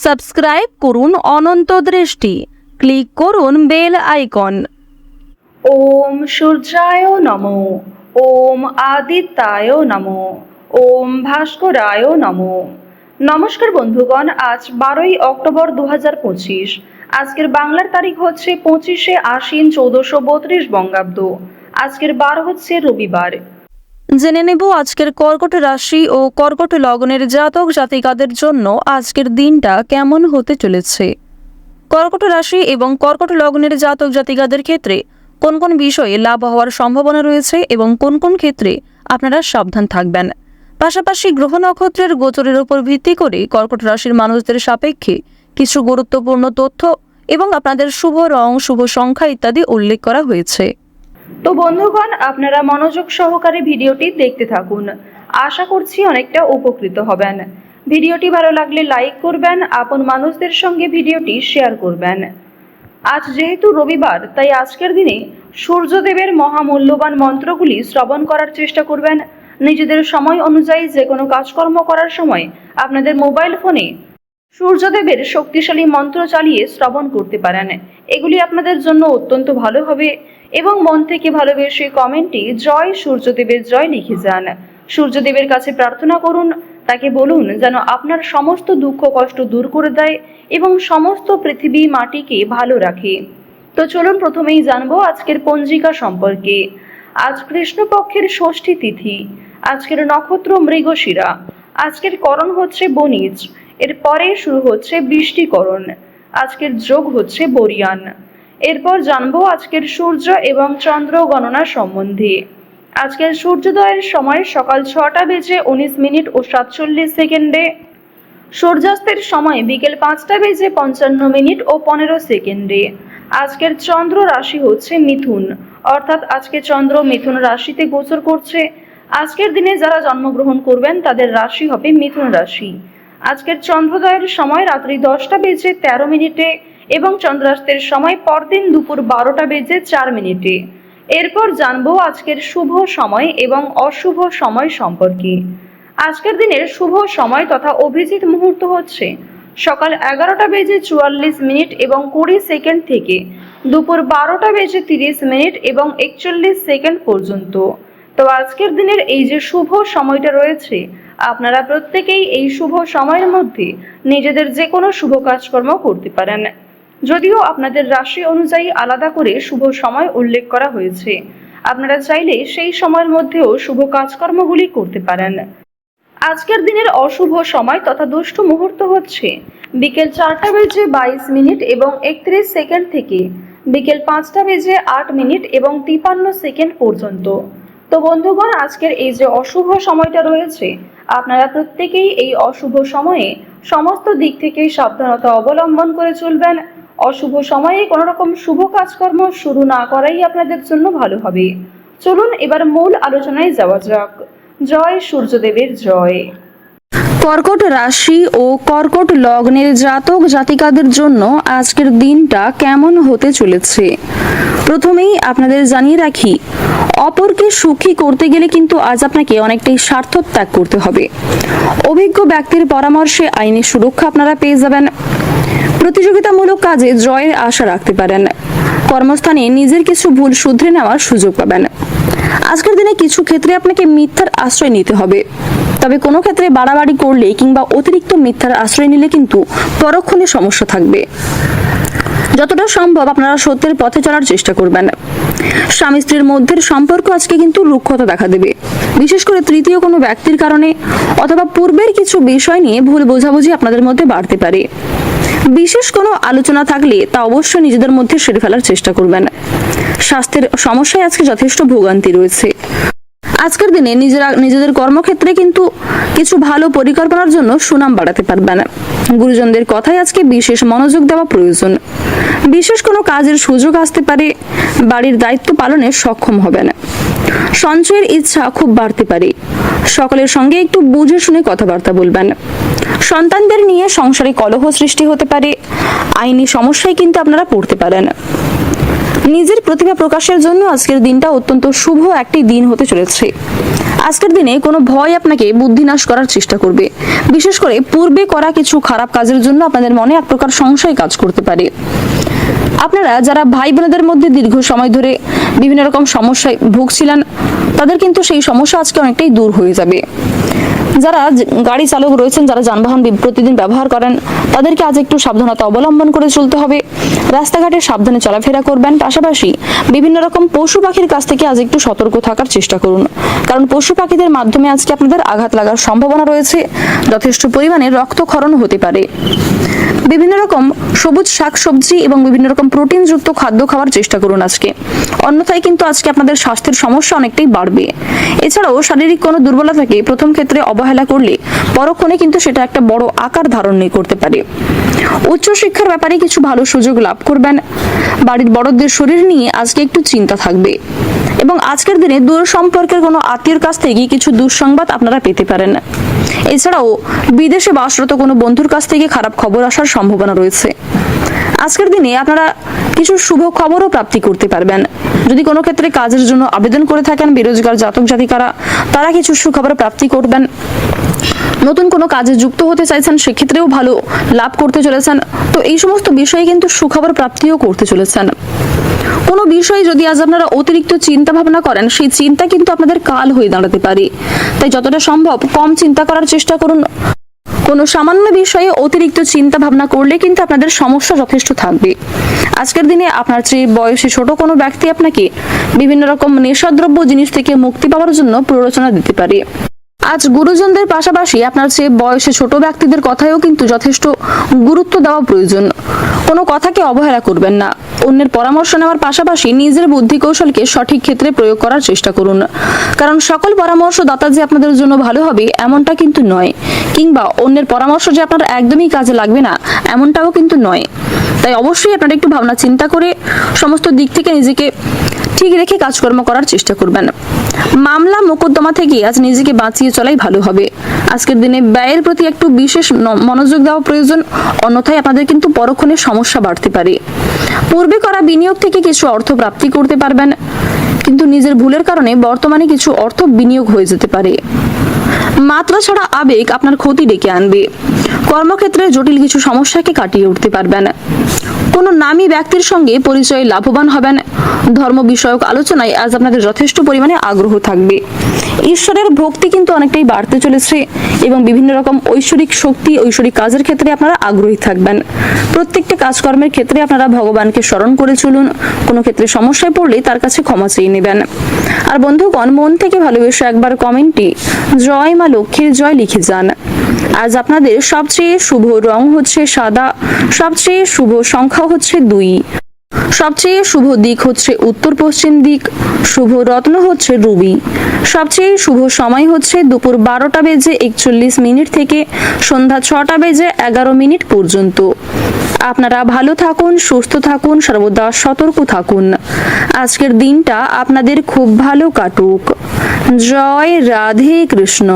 Subscribe করুন অনন্ত দৃষ্টি, click করুন বেল আইকন। ওম সূর্যায় নমো, ওম আদিত্যায় নমো, ওম ভাস্করায় নমো। নমস্কার বন্ধুগণ, আজ 12ই অক্টোবর 2025। আজকের বাংলার তারিখ হচ্ছে 25শে আশ্বিন 1432 বঙ্গাব্দ। আজকের বার হচ্ছে রবিবার। জেনে নেব আজকের কর্কট রাশি ও কর্কট লগ্নের জাতক জাতিকাদের জন্য আজকের দিনটা কেমন হতে চলেছে। কর্কট রাশি এবং কর্কট লগ্নের জাতক জাতিকাদের ক্ষেত্রে কোন কোন বিষয়ে লাভ হওয়ার সম্ভাবনা রয়েছে এবং কোন কোন ক্ষেত্রে আপনারা সাবধান থাকবেন। পাশাপাশি গ্রহ নক্ষত্রের গোচরের উপর ভিত্তি করে কর্কট রাশির মানুষদের সাপেক্ষে কিছু গুরুত্বপূর্ণ তথ্য এবং আপনাদের শুভ রং, শুভ সংখ্যা ইত্যাদি উল্লেখ করা হয়েছে। তো বন্ধুগণ, আপনারা মনোযোগ সহকারে ভিডিওটি দেখতে থাকুন। আশা করছি অনেকটা উপকৃত হবেন। ভিডিওটি ভালো লাগলে লাইক করবেন, আপন মানুষদের সঙ্গে ভিডিওটি শেয়ার করবেন। আজ যেহেতু রবিবার, তাই আজকের দিনে সূর্যদেবের মহামূল্যবান মন্ত্রগুলি শ্রবণ করার চেষ্টা করবেন। নিজেদের সময় অনুযায়ী যে কোনো কাজকর্ম করার সময় আপনাদের মোবাইল ফোনে সূর্যদেবের শক্তিশালী মন্ত্র চালিয়ে শ্রবণ করতে পারেন। এগুলি আপনাদের জন্য অত্যন্ত ভালো হবে এবং মন থেকে ভালোবেসে কমেন্টে জয় সূর্যদেবের জয় লিখে যান। সূর্যদেবের কাছে প্রার্থনা করুন, তাকে বলুন যেন আপনার সমস্ত দুঃখ কষ্ট দূর করে দেয় এবং সমস্ত পৃথিবী মাটিকে ভালো রাখে। তো চলুন প্রথমেই জানবো আজকের পঞ্জিকা সম্পর্কে। আজ কৃষ্ণপক্ষের ষষ্ঠী তিথি। আজকের নক্ষত্র মৃগশিরা। আজকের করণ হচ্ছে বণিজ। এরপরে শুরু হচ্ছে বৃষ্টিকরণ। আজকের যোগ হচ্ছে বরিয়ান। এরপর জানবো আজকের সূর্য এবং চন্দ্র গণনা সম্বন্ধে। আজকের সূর্যোদয়ের সময় সকাল 6টা বেজে 19 মিনিট ও 47 সেকেন্ডে। সূর্যাস্তের সময় বিকেল 5টা বেজে 55 মিনিট ও 15 সেকেন্ডে। আজকের চন্দ্র রাশি হচ্ছে মিথুন, অর্থাৎ আজকে চন্দ্র মিথুন রাশিতে গোচর করছে। আজকের দিনে যারা জন্মগ্রহণ করবেন তাদের রাশি হবে মিথুন রাশি। আজকের চন্দ্রোদয়ের সময় রাত্রি 10টা বেজে 13 মিনিটে এবং চন্দ্রাস্তের সময় পরদিন দুপুর 12টা বেজে 4 মিনিটে। এরপর জানবো আজকের শুভ সময় এবং অশুভ সময় সম্পর্কে। আজকের দিনের শুভ সময় তথা অভিজিৎ মুহূর্ত হচ্ছে সকাল 11টা বেজে 44 মিনিট এবং 20 সেকেন্ড থেকে দুপুর 12টা বেজে 30 মিনিট এবং 41 সেকেন্ড পর্যন্ত। তো আজকের দিনের এই যে শুভ সময়টা রয়েছে, আপনারা প্রত্যেকেই এই শুভ সময়ের মধ্যে নিজেদের যে কোনো শুভ কাজকর্ম করতে পারেন। যদিও আপনাদের রাশি অনুযায়ী আলাদা করে শুভ সময় উল্লেখ করা হয়েছে, আপনারা চাইলে সেই সময়ের মধ্যেও শুভ কাজকর্মগুলি করতে পারেন। আজকের দিনের অশুভ সময় তথা দুষ্ট মুহূর্ত হচ্ছে বিকেল 4টা বেজে 22 মিনিট এবং 31 সেকেন্ড থেকে বিকেল 5টা বেজে 8 মিনিট এবং 53 সেকেন্ড পর্যন্ত। তো বন্ধুগণ, আজকের এই যে অশুভ সময়টা রয়েছে, আপনারা প্রত্যেকেই এই অশুভ সময়ে সমস্ত দিক থেকে সাবধানতা অবলম্বন করে চলবেন। অশুভ সময়ে কোনো রকম শুভ কাজকর্ম শুরু না করাই আপনাদের জন্য ভালো হবে। চলুন এবার মূল আলোচনায় যাওয়া যাক। জয় সূর্যদেবের জয়। কর্কট রাশি ও কর্কট লগ্নের জাতক জাতিকাদের জন্য আজকের দিনটা কেমন হতে চলেছে। প্রথমেই আপনাদের জানিয়ে রাখি, অপরকে সুখী করতে গেলে কিন্তু আজ আপনাকে অনেকটাই স্বার্থ ত্যাগ করতে হবে। অভিজ্ঞ ব্যক্তির পরামর্শে আইনি সুরক্ষা আপনারা পেয়ে যাবেন। প্রতিযোগিতামূলক কাজে জয়ের আশা রাখতে পারেন। কর্মস্থানে নিজের কিছু ভুল শুধরে নেওয়ার সুযোগ পাবেন। আজকের দিনে কিছু ক্ষেত্রে আপনাকে মিথ্যার আশ্রয় নিতে হবে, তবে কোনো ক্ষেত্রে বাড়াবাড়ি করলে কিংবা অতিরিক্ত মিথ্যার আশ্রয় নিলে কিন্তু পরক্ষণে সমস্যা থাকবে। যতটা সম্ভব আপনারা সত্যের পথে চলার চেষ্টা করবেন। স্বামী স্ত্রীর মধ্যের সম্পর্ক আজকে কিন্তু রুক্ষতা দেখা দেবে, বিশেষ করে তৃতীয় কোনো ব্যক্তির কারণে অথবা পূর্বের কিছু বিষয় নিয়ে ভুল বোঝাবুঝি আপনাদের মধ্যে বাড়তে পারে। বিশেষ কোনো আলোচনা থাকলে তা অবশ্যই নিজেদের মধ্যে সেরে ফেলার চেষ্টা করবেন। স্বাস্থ্যের সমস্যায় আজকে যথেষ্ট ভোগান্তি রয়েছে। আজকের দিনে নিজেদের কর্মক্ষেত্রে কিন্তু কিছু ভালো পরিকল্পনার জন্য সুনাম বাড়াতে পারবেন। গুরুজনদের কথায় আজকে বিশেষ মনোযোগ দেওয়া প্রয়োজন। বিশেষ কোনো কাজের সুযোগ আসতে পারে। বাড়ির দায়িত্ব পালনে সক্ষম হবেন। সঞ্চয়ের ইচ্ছা খুব বাড়তে পারে। সকলের সঙ্গে একটু বুঝে শুনে কথাবার্তা বলবেন। সন্তানদের নিয়ে সংসারে কলহ সৃষ্টি হতে পারে। আইনি সমস্যায় কিন্তু আপনারা পড়তে পারেন। নিজের প্রতিভা প্রকাশের জন্য আজকের দিনটা অত্যন্ত শুভ একটি দিন হতে চলেছে। আজকের দিনে কোনো ভয় আপনাকে বুদ্ধিনাশ করার চেষ্টা করবে। বিশেষ করে পূর্বে করা কিছু খারাপ কাজের জন্য আপনাদের মনে এক প্রকার সংশয় কাজ করতে পারে। আপনারা যারা ভাই বোনেদের মধ্যে দীর্ঘ সময় ধরে বিভিন্ন রকম সমস্যায় ভুগছিলেন, তাদের কিন্তু সেই সমস্যা আজকে অনেকটাই দূর হয়ে যাবে। যারা গাড়ি চালক রয়েছেন, যারা যানবাহন প্রতিদিন ব্যবহার করেন, তাদেরকে আজ একটু সাবধানতা অবলম্বন করে চলতে হবে। রাস্তাঘাটে সাবধানে চলাফেরা করবেন। পাশাপাশি বিভিন্ন রকম পশু পাখির কাছ থেকে আজ একটু সতর্ক থাকার চেষ্টা করুন, কারণ পশু পাখিদের মাধ্যমে আজকে আপনাদের আঘাত লাগার সম্ভাবনা রয়েছে। যথেষ্ট পরিমাণে রক্তক্ষরণ হতে পারে। বিভিন্ন রকম সবুজ শাকসবজি এবং বিভিন্ন রকম প্রোটিনযুক্ত খাদ্য খাওয়ার চেষ্টা করুন আজকে। অন্যথায় কিন্তু আজকে আপনাদের স্বাস্থ্যের সমস্যা অনেকটাই বাড়বে। এছাড়াও শারীরিক কোনো দুর্বলতাকে প্রথম ক্ষেত্রে অবহেলা করলে পরক্ষণে কিন্তু সেটা একটা বড় আকার ধারণ করতে পারে। উচ্চশিক্ষার ব্যাপারে কিছু ভালো সুযোগ লাভ করবেন। বাড়ির বড়দের শরীর নিয়ে আজকে একটু চিন্তা থাকবে এবং আজকের দিনে দূর সম্পর্কের কোনো আত্মীয়ের কাছ থেকে কিছু দুঃসংবাদ আপনারা পেতে পারেন। এছাড়াও বিদেশে বাসরত কোনো বন্ধুর কাছ থেকে খারাপ খবর আসার সম্ভাবনা রয়েছে। আজকের দিনে আপনারা কিছু শুভ খবরও প্রাপ্তি করতে পারবেন। যদি কোনো ক্ষেত্রে কাজের জন্য আবেদন করে থাকেন, বেরোজগার জাতক জাতিকারা, তারা কিছু সুখবর প্রাপ্তি করবেন। নতুন কোনো কাজে যুক্ত হতে চাইছেন, সেক্ষেত্রেও ভালো লাভ করতে চলেছেন। তো এই সমস্ত বিষয়ে কিন্তু সুখবর প্রাপ্তিও করতে চলেছেন। কোনো বিষয়ে যদি আজ আপনারা অতিরিক্ত চিন্তা ভাবনা করেন, সেই চিন্তা কিন্তু আপনাদের কাল হয়ে দাঁড়াতে পারে। তাই যতটা সম্ভব কম চিন্তা করার চেষ্টা করুন। কোনো সামান্য বিষয়ে অতিরিক্ত চিন্তা ভাবনা করলে কিন্তু আপনাদের সমস্যা যথেষ্ট থাকবে। আজকের দিনে আপনার চেয়ে বয়সে ছোট কোনো ব্যক্তি আপনাকে বিভিন্ন রকম নেশাদ্রব্য জিনিস থেকে মুক্তি পাওয়ার জন্য প্ররোচনা দিতে পারে। আজ গুরুজনদের পাশাপাশি আপনার চেয়ে বয়সে ছোট ব্যক্তিদের কথায়ও কিন্তু যথেষ্ট গুরুত্ব দেওয়া প্রয়োজন। কোনো কথাকে অবহেলা করবেন না। অন্যের পরামর্শ নেওয়ার পাশাপাশি নিজের বুদ্ধি কৌশলকে সঠিক ক্ষেত্রে প্রয়োগ করার চেষ্টা করুন, কারণ সকল পরামর্শদাতা যে আপনাদের জন্য ভালো হবে এমনটা কিন্তু নয়, কিংবা অন্যের পরামর্শ যে আপনার একদমই কাজে লাগবে না এমনটাও কিন্তু নয়। তাই অবশ্যই আপনারা একটু ভাবনা চিন্তা করে সমস্ত দিক থেকে নিজেকে ঠিক রেখে কাজকর্ম করার চেষ্টা করবেন। মামলা মোকদ্দমা থেকে আজ নিজেকে বাঁচিয়ে চলাই ভালো হবে। আজকের দিনে ব্যয়ের প্রতি একটু বিশেষ মনোযোগ দেওয়া প্রয়োজন, অন্যথায় আপনাদের কিন্তু পরক্ষণে সমস্যা বাড়তে পারে। পূর্বে করা বিনিয়োগ থেকে কিছু অর্থ প্রাপ্তি করতে পারবেন, কিন্তু নিজের ভুলের কারণে বর্তমানে কিছু অর্থ বিনিয়োগ হয়ে যেতে পারে। মাত্রা ছাড়া আবেগ আপনার ক্ষতি ডেকে আনবে। কর্মক্ষেত্রে জটিল কিছু সমস্যাকে কাটিয়ে উঠতে পারবেন। কোনো নামী ব্যক্তির সঙ্গে পরিচয়ে লাভবান হবেন। ধর্ম বিষয়ক আলোচনায় আজ আপনাদের যথেষ্ট পরিমাণে আগ্রহ থাকবে। ঈশ্বরের ভক্তি কিন্তু অনেকটাই বাড়তে চলেছে এবং বিভিন্ন রকম ঐশ্বরিক শক্তি, ঐশ্বরিক কাজের ক্ষেত্রে আপনারা আগ্রহী থাকবেন। প্রত্যেকটা কাজকর্মের ক্ষেত্রে আপনারা ভগবানকে স্মরণ করে চলুন। কোনো ক্ষেত্রে সমস্যায় পড়লে তার কাছে ক্ষমা চেয়ে নেবেন। আর বন্ধুগণ, মন থেকে ভালোবেসে একবার কমেন্টে জয় মা লক্ষ্মীর জয় লিখে যান। আজ আপনাদের সবচেয়ে শুভ রং হচ্ছে সাদা, সবচেয়ে শুভ সংখ্যা হচ্ছে 2, সবচেয়ে শুভ দিক হচ্ছে উত্তর পশ্চিম দিক, শুভ রত্ন হচ্ছে রুবি, সবচেয়ে শুভ সময় হচ্ছে দুপুর 12:41 থেকে সন্ধ্যা 6:11 পর্যন্ত। আপনারা ভালো থাকুন, সুস্থ থাকুন, সর্বদা সতর্ক থাকুন। আজকের দিনটা আপনাদের খুব ভালো কাটুক। জয় রাধে কৃষ্ণ।